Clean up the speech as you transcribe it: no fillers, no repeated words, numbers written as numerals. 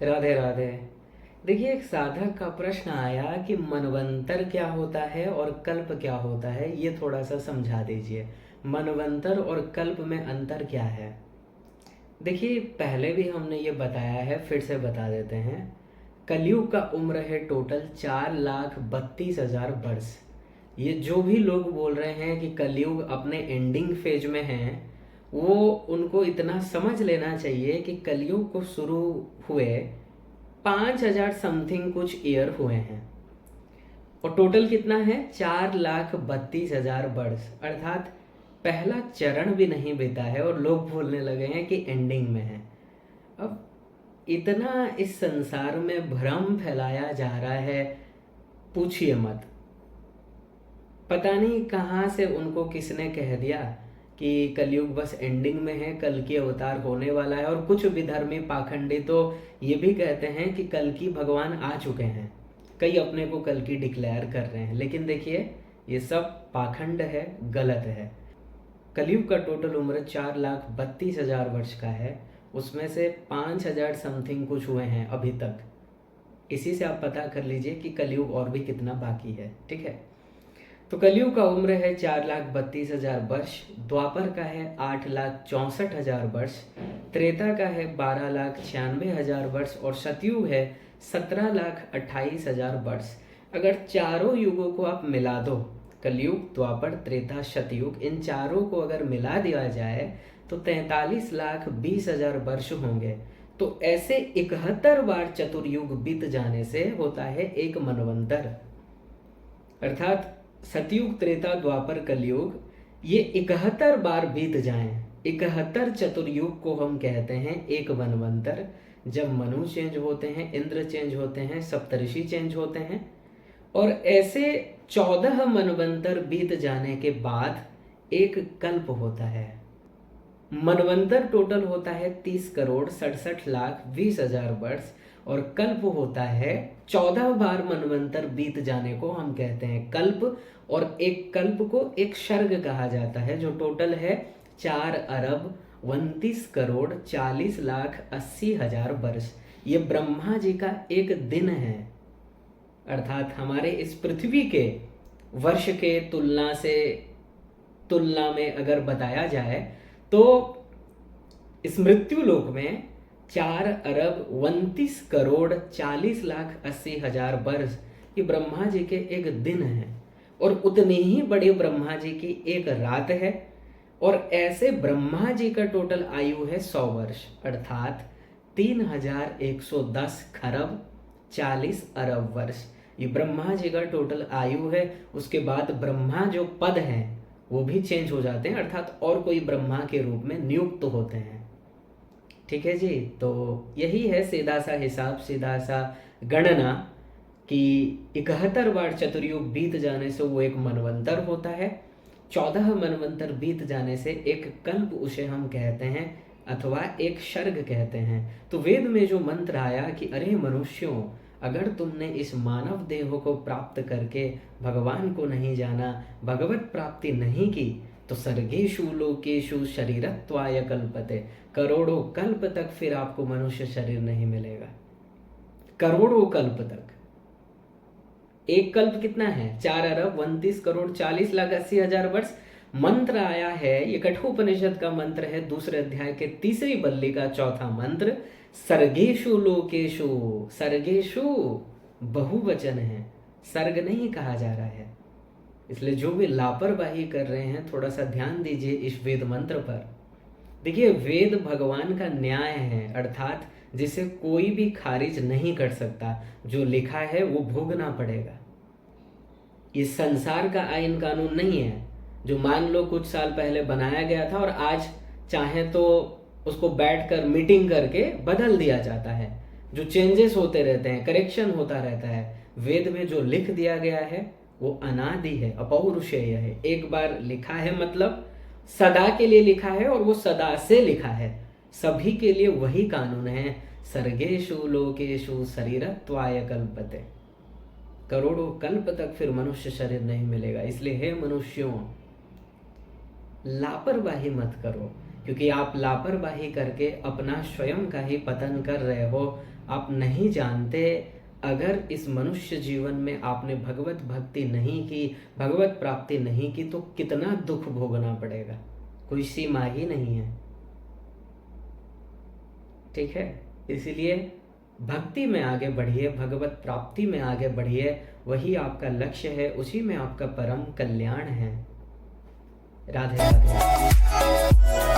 राधे राधे। देखिए, एक साधक का प्रश्न आया कि मनवंतर क्या होता है और कल्प क्या होता है, ये थोड़ा सा समझा दीजिए। मनवंतर और कल्प में अंतर क्या है? देखिए, पहले भी हमने ये बताया है, फिर से बता देते हैं। कलयुग का उम्र है टोटल 4,32,000 वर्ष। ये जो भी लोग बोल रहे हैं कि कलयुग अपने एंडिंग फेज में है, वो उनको इतना समझ लेना चाहिए कि कलयुग को शुरू हुए 5,000 समथिंग कुछ ईयर हुए हैं और टोटल कितना है? 4,32,000 वर्ष। अर्थात पहला चरण भी नहीं बीता है और लोग बोलने लगे हैं कि एंडिंग में है। अब इतना इस संसार में भ्रम फैलाया जा रहा है, पूछिए मत। पता नहीं कहाँ से उनको किसने कह दिया कि कलयुग बस एंडिंग में है, कल की अवतार होने वाला है। और कुछ विधर्मी पाखंडी तो ये भी कहते हैं कि कल की भगवान आ चुके हैं। कई अपने को कल की डिक्लेयर कर रहे हैं, लेकिन देखिए, ये सब पाखंड है, गलत है। कलयुग का टोटल उम्र 4,32,000 वर्ष का है। उसमें से 5,000 समथिंग कुछ हुए हैं अभी तक। इसी से आप पता कर लीजिए कि कलयुग और भी कितना बाकी है। ठीक है, तो कलयुग का उम्र है 4,32,000 वर्ष। द्वापर का है 8,64,000 वर्ष। त्रेता का है 12,96,000 वर्ष और सतयुग है 17,28,000 वर्ष। अगर चारों युगों को आप मिला दो, कलयुग, द्वापर, त्रेता, सतयुग, इन चारों को अगर मिला दिया जाए तो 43,20,000 वर्ष होंगे। तो ऐसे 71 बार चतुर्युग बीत जाने से होता है एक मनवंतर। अर्थात सतयुग, त्रेता, द्वापर, कलयुग, ये 71 बार बीत जाएं, 71 चतुर्युग को हम कहते हैं एक मनवंतर। जब मनु चेंज होते हैं, इंद्र चेंज होते हैं, सप्तऋषि चेंज होते हैं, और ऐसे 14 मनवंतर बीत जाने के बाद एक कल्प होता है। मनवंतर टोटल होता है 30,67,20,000 वर्ष और कल्प होता है 14 बार मनवंतर बीत जाने को हम कहते हैं कल्प। और एक कल्प को एक सर्ग कहा जाता है, जो टोटल है 4,29,40,40,80,000 वर्ष। ये ब्रह्मा जी का एक दिन है। अर्थात हमारे इस पृथ्वी के वर्ष के तुलना में अगर बताया जाए तो इस मृत्यु लोक में 4,29,40,80,000 वर्ष ये ब्रह्मा जी के एक दिन है और उतने ही बड़े ब्रह्मा जी की एक रात है। और ऐसे ब्रह्मा जी का टोटल आयु है 100 वर्ष, अर्थात 3,110 खरब 40 अरब वर्ष। ये ब्रह्मा जी का टोटल आयु है। उसके बाद ब्रह्मा जो पद हैं वो भी चेंज हो जाते हैं, अर्थात और कोई ब्रह्मा के रूप में नियुक्त होते हैं। ठीक है जी, तो यही है सीधा सा हिसाब, सीधा सा गणना कि 71 बार चतुर्युग बीत जाने से वो एक मनवंतर होता है। 14 मनवंतर बीत जाने से एक कल्प उसे हम कहते हैं अथवा एक सर्ग कहते हैं। तो वेद में जो मंत्र आया कि अरे मनुष्यों, अगर तुमने इस मानव देह को प्राप्त करके भगवान को नहीं जाना, भगवत प्राप्ति नहीं की, तो सर्गेषु लोकेषु शरीरत्वाय कल्पते, करोड़ों कल्प तक फिर आपको मनुष्य शरीर नहीं मिलेगा। करोड़ों कल्प तक। एक कल्प कितना है? 4,29,40,80,000 वर्ष। मंत्र आया है, ये कठोपनिषद का मंत्र है, दूसरे अध्याय के तीसरी बल्ली का चौथा मंत्र, सर्गेषु लोकेषु। सर्गेषु बहुवचन है, सर्ग नहीं कहा जा रहा है। इसलिए जो भी लापरवाही कर रहे हैं, थोड़ा सा ध्यान दीजिए इस वेद मंत्र पर। देखिए, वेद भगवान का न्याय है, अर्थात जिसे कोई भी खारिज नहीं कर सकता। जो लिखा है वो भोगना पड़ेगा। इस संसार का आईन कानून नहीं है जो मान लो कुछ साल पहले बनाया गया था और आज चाहे तो उसको बैठकर मीटिंग करके बदल दिया जाता है। जो चेंजेस होते रहते हैं, करेक्शन होता रहता है। वेद में जो लिख दिया गया है वो अनादि है, अपौरुषेय है। एक बार लिखा है मतलब सदा के लिए लिखा है और वो सदा से लिखा है। सभी के लिए वही कानून है। सर्गेषु लोकेषु शरीरत्वाय कल्पते, करोड़ों कल्प तक फिर मनुष्य शरीर नहीं मिलेगा। इसलिए हे मनुष्यों, लापरवाही मत करो। क्योंकि आप लापरवाही करके अपना स्वयं का ही पतन कर रहे हो। आप नहीं जानते, अगर इस मनुष्य जीवन में आपने भगवत भक्ति नहीं की, भगवत प्राप्ति नहीं की, तो कितना दुख भोगना पड़ेगा, कोई सीमा ही नहीं है। ठीक है, इसीलिए भक्ति में आगे बढ़िए, भगवत प्राप्ति में आगे बढ़िए, वही आपका लक्ष्य है, उसी में आपका परम कल्याण है। राधे राधे।